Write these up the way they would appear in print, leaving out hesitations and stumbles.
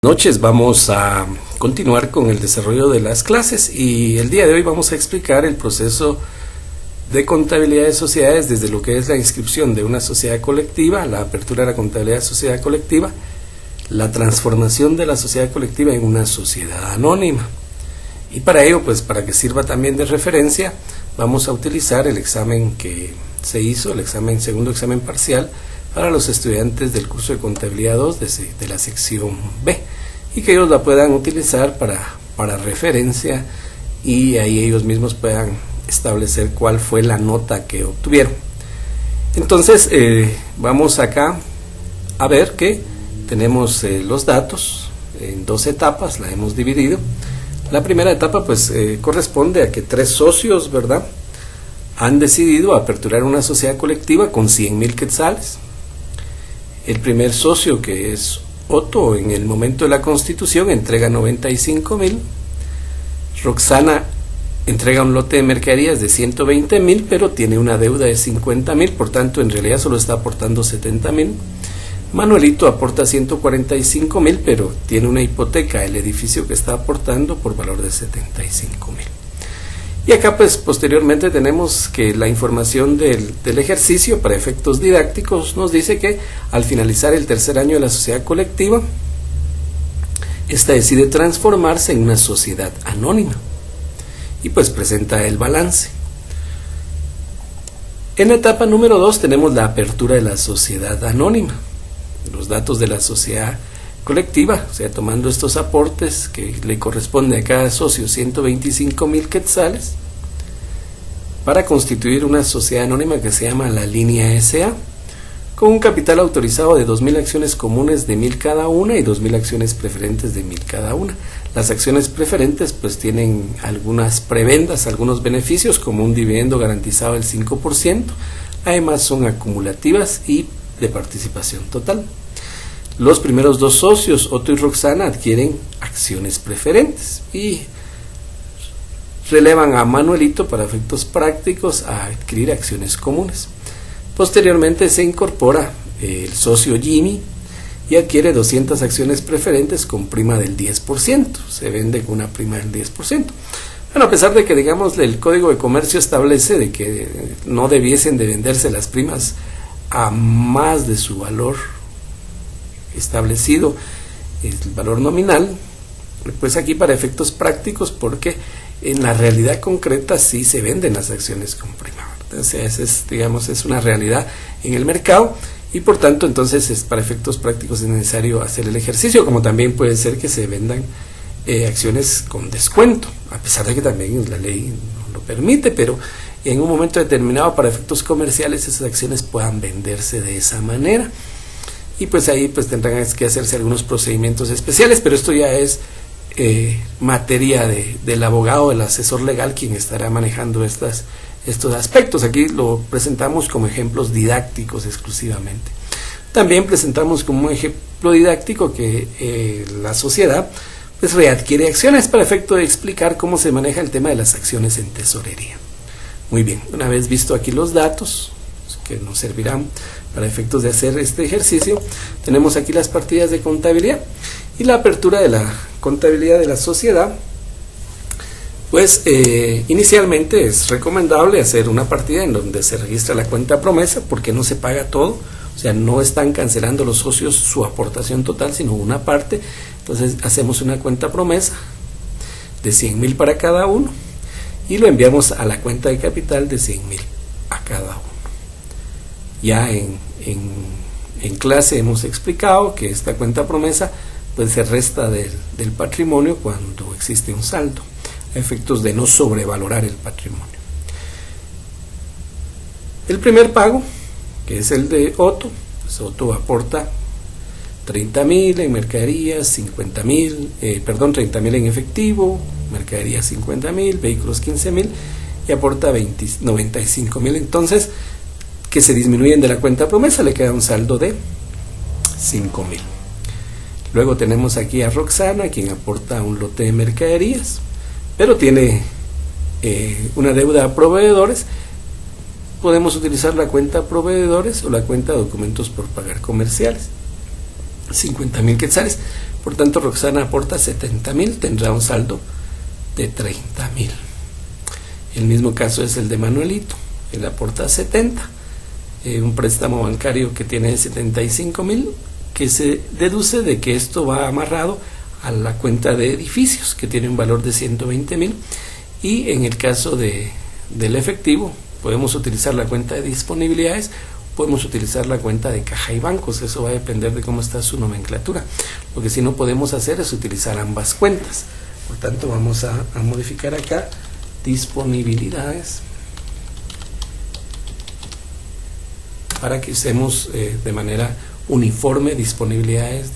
Noches, vamos a continuar con el desarrollo de las clases y el día de hoy vamos a explicar el proceso de contabilidad de sociedades desde lo que es la inscripción de una sociedad colectiva, la apertura de la contabilidad de sociedad colectiva, la transformación de la sociedad colectiva en una sociedad anónima. Y para ello, pues para que sirva también de referencia, vamos a utilizar el examen que se hizo, el segundo examen parcial, para los estudiantes del curso de contabilidad 2 de la sección B, y que ellos la puedan utilizar para referencia y ahí ellos mismos puedan establecer cuál fue la nota que obtuvieron. Entonces vamos acá a ver que tenemos los datos en dos etapas, la hemos dividido. La primera etapa pues corresponde a que 3 socios, ¿verdad?, han decidido aperturar una sociedad colectiva con 100,000 quetzales. El primer socio, que es Otto, en el momento de la constitución entrega 95,000. Roxana entrega un lote de mercaderías de 120,000, pero tiene una deuda de 50,000, por tanto en realidad solo está aportando 70,000. Manuelito aporta 145,000, pero tiene una hipoteca del edificio que está aportando por valor de 75,000. Y acá pues posteriormente tenemos que la información del ejercicio para efectos didácticos nos dice que al finalizar el tercer año de la sociedad colectiva, esta decide transformarse en una sociedad anónima y pues presenta el balance. En la etapa número 2 tenemos la apertura de la sociedad anónima, los datos de la sociedad colectiva, o sea, tomando estos aportes que le corresponde a cada socio 125,000 quetzales, para constituir una sociedad anónima que se llama la línea S.A., con un capital autorizado de 2,000 acciones comunes de 1,000 cada una y 2,000 acciones preferentes de 1,000 cada una. Las acciones preferentes pues tienen algunas prebendas, algunos beneficios, como un dividendo garantizado del 5%, además son acumulativas y de participación total. Los primeros 2 socios, Otto y Roxana, adquieren acciones preferentes y relevan a Manuelito para efectos prácticos a adquirir acciones comunes. Posteriormente se incorpora el socio Jimmy y adquiere 200 acciones preferentes con prima del 10%, se vende con una prima del 10%. Bueno, a pesar de que digamos el Código de Comercio establece de que no debiesen de venderse las primas a más de su valor establecido, el valor nominal, pues aquí para efectos prácticos, porque en la realidad concreta sí se venden las acciones con prima. Entonces es una realidad en el mercado y por tanto entonces para efectos prácticos es necesario hacer el ejercicio, como también puede ser que se vendan acciones con descuento, a pesar de que también la ley no lo permite, pero en un momento determinado para efectos comerciales esas acciones puedan venderse de esa manera. Y pues ahí pues tendrán que hacerse algunos procedimientos especiales, pero esto ya es materia del abogado, del asesor legal, quien estará manejando estos aspectos. Aquí lo presentamos como ejemplos didácticos exclusivamente. También presentamos como ejemplo didáctico que la sociedad pues readquiere acciones para efecto de explicar cómo se maneja el tema de las acciones en tesorería. Muy bien, una vez visto aquí los datos que nos servirán para efectos de hacer este ejercicio, tenemos aquí las partidas de contabilidad y la apertura de la contabilidad de la sociedad. Pues inicialmente es recomendable hacer una partida en donde se registra la cuenta promesa, porque no se paga todo, o sea, no están cancelando los socios su aportación total, sino una parte. Entonces hacemos una cuenta promesa de 100,000 para cada uno y lo enviamos a la cuenta de capital de 100,000 a cada uno. Ya en clase hemos explicado que esta cuenta promesa pues se resta del patrimonio cuando existe un saldo, a efectos de no sobrevalorar el patrimonio. El primer pago, que es el de Otto, pues Otto aporta 30,000 en mercaderías, 30,000 en efectivo, mercaderías 50,000, vehículos 15,000 y aporta 95,000. Entonces, que se disminuyen de la cuenta promesa, le queda un saldo de 5,000. Luego tenemos aquí a Roxana, quien aporta un lote de mercaderías, pero tiene una deuda a proveedores. Podemos utilizar la cuenta proveedores o la cuenta de documentos por pagar comerciales, 50,000 quetzales, Por tanto, Roxana aporta 70,000, tendrá un saldo de 30,000. El mismo caso es el de Manuelito, él aporta 70, un préstamo bancario que tiene 75,000, que se deduce de que esto va amarrado a la cuenta de edificios, que tiene un valor de 120,000, y en el caso del efectivo, podemos utilizar la cuenta de disponibilidades, podemos utilizar la cuenta de caja y bancos, eso va a depender de cómo está su nomenclatura. Lo que sí no podemos hacer es utilizar ambas cuentas. Por tanto, vamos a modificar acá disponibilidades para que usemos de manera uniforme disponibilidades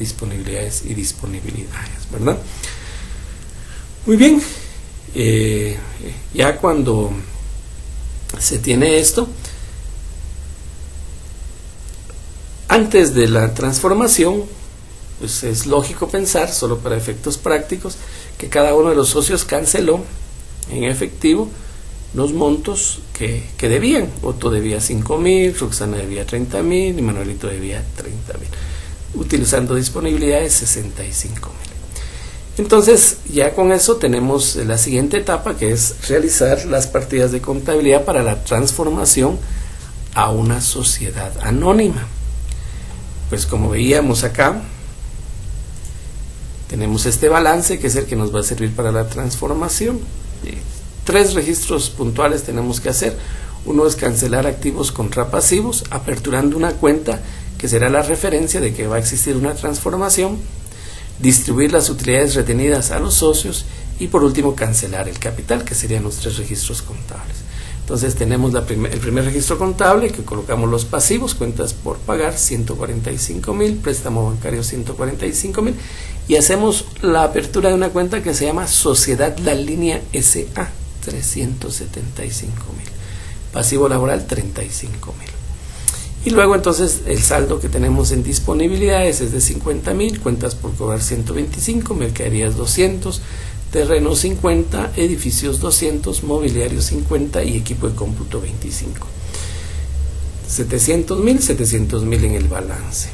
y disponibilidades, ¿verdad? Muy bien, ya cuando se tiene esto, antes de la transformación, pues es lógico pensar, solo para efectos prácticos, que cada uno de los socios canceló en efectivo los montos que debían. Otto debía 5,000, Roxana debía 30,000 y Manuelito debía 30,000, utilizando disponibilidades 65,000. Entonces, ya con eso tenemos la siguiente etapa, que es realizar las partidas de contabilidad para la transformación a una sociedad anónima. Pues como veíamos acá, tenemos este balance que es el que nos va a servir para la transformación. 3 registros puntuales tenemos que hacer. Uno es cancelar activos contra pasivos, aperturando una cuenta que será la referencia de que va a existir una transformación, distribuir las utilidades retenidas a los socios y por último cancelar el capital, que serían los 3 registros contables. Entonces tenemos el primer registro contable, que colocamos los pasivos, cuentas por pagar 145,000, préstamo bancario 145,000, y hacemos la apertura de una cuenta que se llama Sociedad La Línea S.A. 375,000, pasivo laboral 35,000. Y luego entonces el saldo que tenemos en disponibilidades es de 50,000, cuentas por cobrar 125, mercaderías 200, terrenos 50, edificios 200, mobiliario 50 y equipo de cómputo 25. 700,000 en el balance.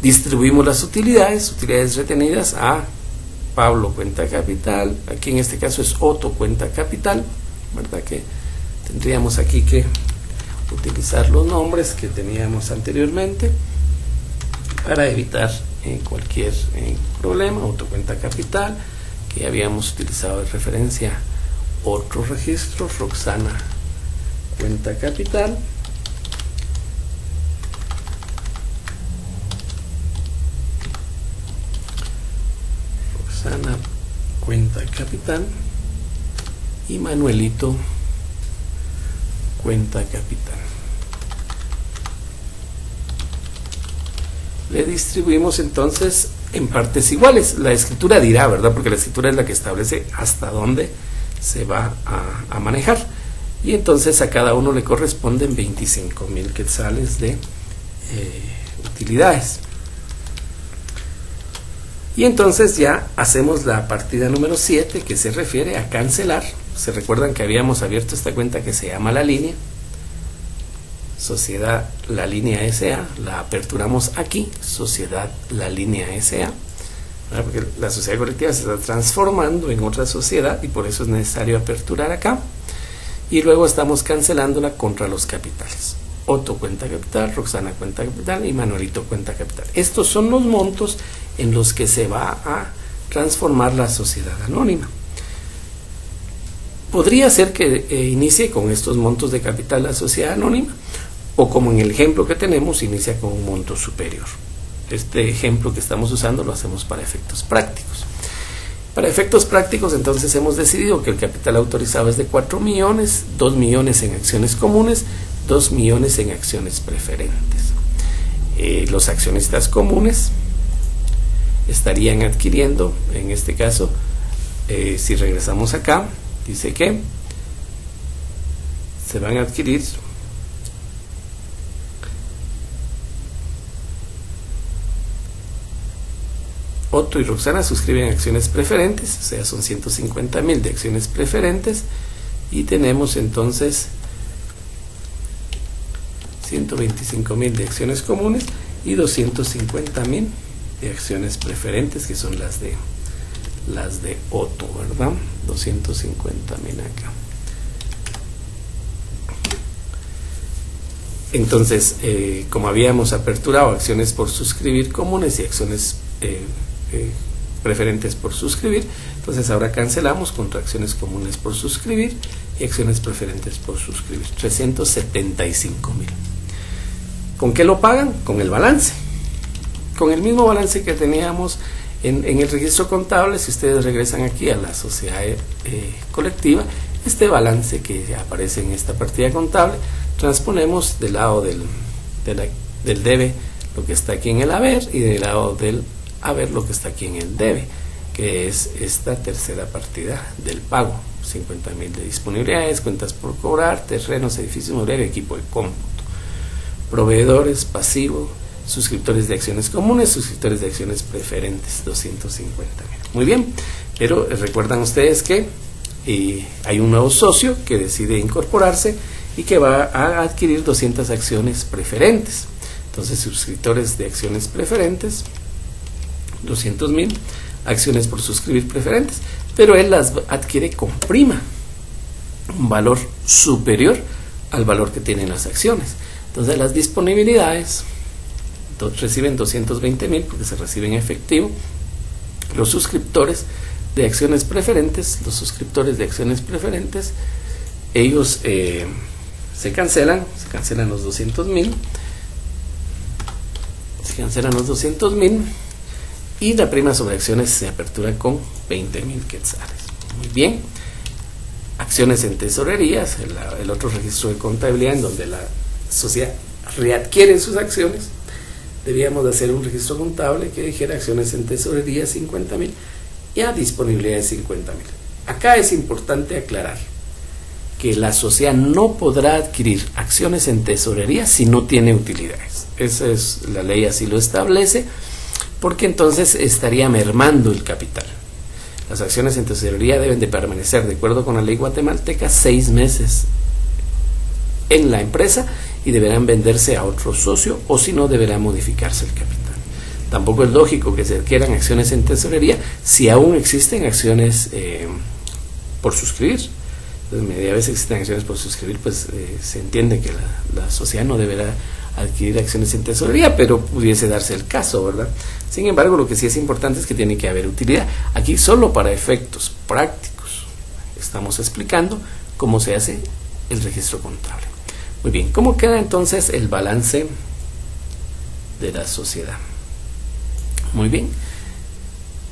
Distribuimos las utilidades retenidas a Pablo cuenta capital, aquí en este caso es Otto cuenta capital, ¿verdad? Que tendríamos aquí que utilizar los nombres que teníamos anteriormente para evitar cualquier problema. Otto cuenta capital, que habíamos utilizado de referencia otro registro, Roxana cuenta capital, Roxana cuenta capital y Manuelito cuenta capital. Le distribuimos entonces en partes iguales. La escritura dirá, ¿verdad? Porque la escritura es la que establece hasta dónde se va a manejar. Y entonces a cada uno le corresponden 25,000 quetzales de utilidades. Y entonces ya hacemos la partida número 7, que se refiere a cancelar. Se recuerdan que habíamos abierto esta cuenta que se llama La Línea, Sociedad La Línea S.A., la aperturamos aquí, Sociedad La Línea S.A., porque la sociedad colectiva se está transformando en otra sociedad y por eso es necesario aperturar acá. Y luego estamos cancelándola contra los capitales. Otto cuenta capital, Roxana cuenta capital y Manuelito cuenta capital. Estos son los montos en los que se va a transformar la sociedad anónima. Podría ser que inicie con estos montos de capital la sociedad anónima, o como en el ejemplo que tenemos, inicia con un monto superior. Este ejemplo que estamos usando lo hacemos para efectos prácticos. Para efectos prácticos, entonces, hemos decidido que el capital autorizado es de 4 millones, 2 millones en acciones comunes, 2 millones en acciones preferentes. Los accionistas comunes estarían adquiriendo, en este caso, si regresamos acá, dice que se van a adquirir Otto y Roxana suscriben acciones preferentes, o sea, son 150,000 de acciones preferentes, y tenemos entonces 125,000 de acciones comunes y 250,000 de acciones preferentes, que son las de Otto, ¿verdad? 250,000 acá. Entonces, como habíamos aperturado acciones por suscribir comunes y acciones preferentes por suscribir, entonces ahora cancelamos contra acciones comunes por suscribir y acciones preferentes por suscribir. 375,000. ¿Con qué lo pagan? Con el balance. Con el mismo balance que teníamos en el registro contable. Si ustedes regresan aquí a la sociedad colectiva, este balance que aparece en esta partida contable, transponemos del lado del debe lo que está aquí en el haber, y del lado del haber lo que está aquí en el debe, que es esta tercera partida del pago. 50,000 de disponibilidades, cuentas por cobrar, terrenos, edificios, mobiliario, equipo de cómputo, proveedores, pasivo, suscriptores de acciones comunes, suscriptores de acciones preferentes, 250,000. Muy bien, pero recuerdan ustedes que hay un nuevo socio que decide incorporarse y que va a adquirir 200 acciones preferentes. Entonces, suscriptores de acciones preferentes, 200,000, acciones por suscribir preferentes, pero él las adquiere con prima, un valor superior al valor que tienen las acciones. Entonces, las disponibilidades reciben 220,000 porque se recibe en efectivo. Los suscriptores de acciones preferentes, ellos se cancelan los 200,000, y la prima sobre acciones se apertura con 20,000 quetzales. Muy bien. Acciones en tesorerías, el otro registro de contabilidad en donde la sociedad readquiere sus acciones. Debíamos de hacer un registro contable que dijera acciones en tesorería 50,000 y a disponibilidad de 50,000. Acá es importante aclarar que la sociedad no podrá adquirir acciones en tesorería si no tiene utilidades. Esa es la ley, así lo establece, porque entonces estaría mermando el capital. Las acciones en tesorería deben de permanecer, de acuerdo con la ley guatemalteca, 6 meses en la empresa y deberán venderse a otro socio, o si no, deberá modificarse el capital. Tampoco es lógico que se adquieran acciones en tesorería si aún existen acciones por suscribir. Entonces, media vez existen acciones por suscribir, pues se entiende que la sociedad no deberá adquirir acciones en tesorería, pero pudiese darse el caso, ¿verdad? Sin embargo, lo que sí es importante es que tiene que haber utilidad. Aquí, solo para efectos prácticos, estamos explicando cómo se hace el registro contable. Muy bien, ¿cómo queda entonces el balance de la sociedad? Muy bien.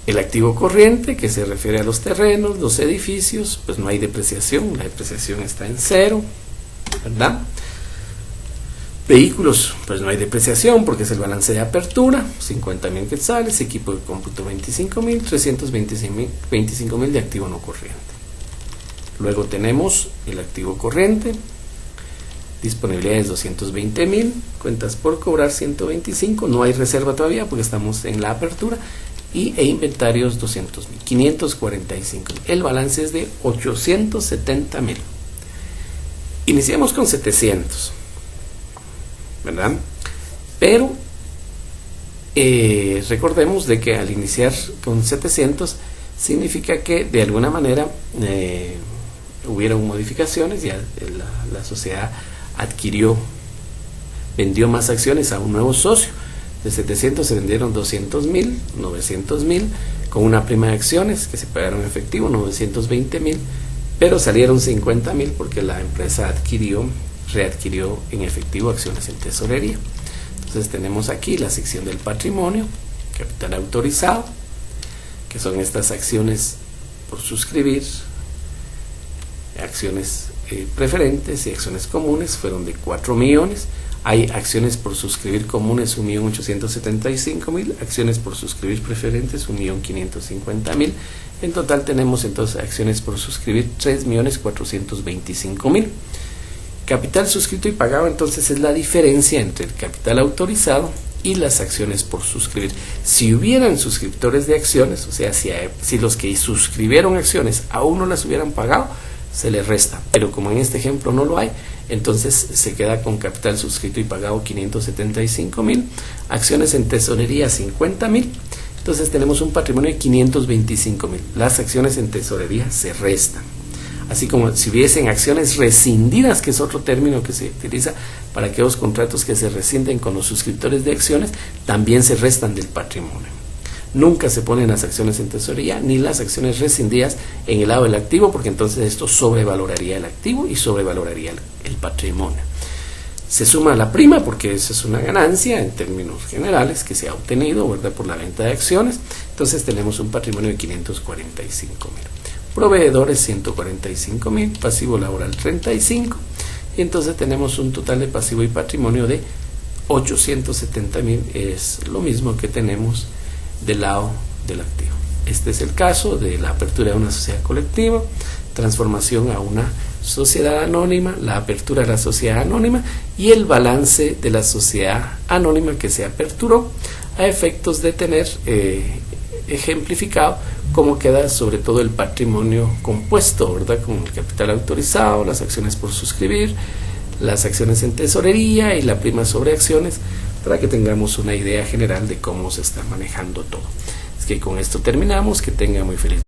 El activo corriente, que se refiere a los terrenos, los edificios, pues no hay depreciación, la depreciación está en 0, ¿verdad? Vehículos, pues no hay depreciación porque es el balance de apertura, 50,000 quetzales, equipo de cómputo 25,000, 325,000 de activo no corriente. Luego tenemos el activo corriente, disponibilidades 220,000, cuentas por cobrar 125, no hay reserva todavía porque estamos en la apertura, e inventarios 200,000, 545,000. El balance es de 870,000. Iniciamos con 700, ¿verdad? Pero recordemos de que al iniciar con 700 significa que de alguna manera hubieron modificaciones, ya la sociedad vendió más acciones a un nuevo socio. De 700 se vendieron 200,000, 900,000, con una prima de acciones que se pagaron en efectivo, 920,000, pero salieron 50,000 porque la empresa readquirió en efectivo acciones en tesorería. Entonces tenemos aquí la sección del patrimonio, capital autorizado, que son estas acciones por suscribir, acciones preferentes y acciones comunes, fueron de 4 millones. Hay acciones por suscribir comunes 1.875.000, acciones por suscribir preferentes 1.550.000. En total tenemos entonces acciones por suscribir 3.425.000. Capital suscrito y pagado entonces es la diferencia entre el capital autorizado y las acciones por suscribir. Si hubieran suscriptores de acciones, o sea, si los que suscribieron acciones aún no las hubieran pagado, se les resta, pero como en este ejemplo no lo hay, entonces se queda con capital suscrito y pagado 575,000, acciones en tesorería 50,000, entonces tenemos un patrimonio de 525,000. Las acciones en tesorería se restan, así como si hubiesen acciones rescindidas, que es otro término que se utiliza para aquellos contratos que se rescinden con los suscriptores de acciones, también se restan del patrimonio. Nunca se ponen las acciones en tesorería ni las acciones rescindidas en el lado del activo, porque entonces esto sobrevaloraría el activo y sobrevaloraría el patrimonio. Se suma la prima, porque esa es una ganancia en términos generales que se ha obtenido, ¿verdad?, por la venta de acciones. Entonces tenemos un patrimonio de 545,000. Proveedores 145,000, pasivo laboral 35, y entonces tenemos un total de pasivo y patrimonio de 870,000. Es lo mismo que tenemos del lado del activo. Este es el caso de la apertura de una sociedad colectiva, transformación a una sociedad anónima, la apertura de la sociedad anónima y el balance de la sociedad anónima que se aperturó, a efectos de tener ejemplificado cómo queda sobre todo el patrimonio compuesto, ¿verdad?, con el capital autorizado, las acciones por suscribir, las acciones en tesorería y la prima sobre acciones, para que tengamos una idea general de cómo se está manejando todo. Es que con esto terminamos. Que tenga muy feliz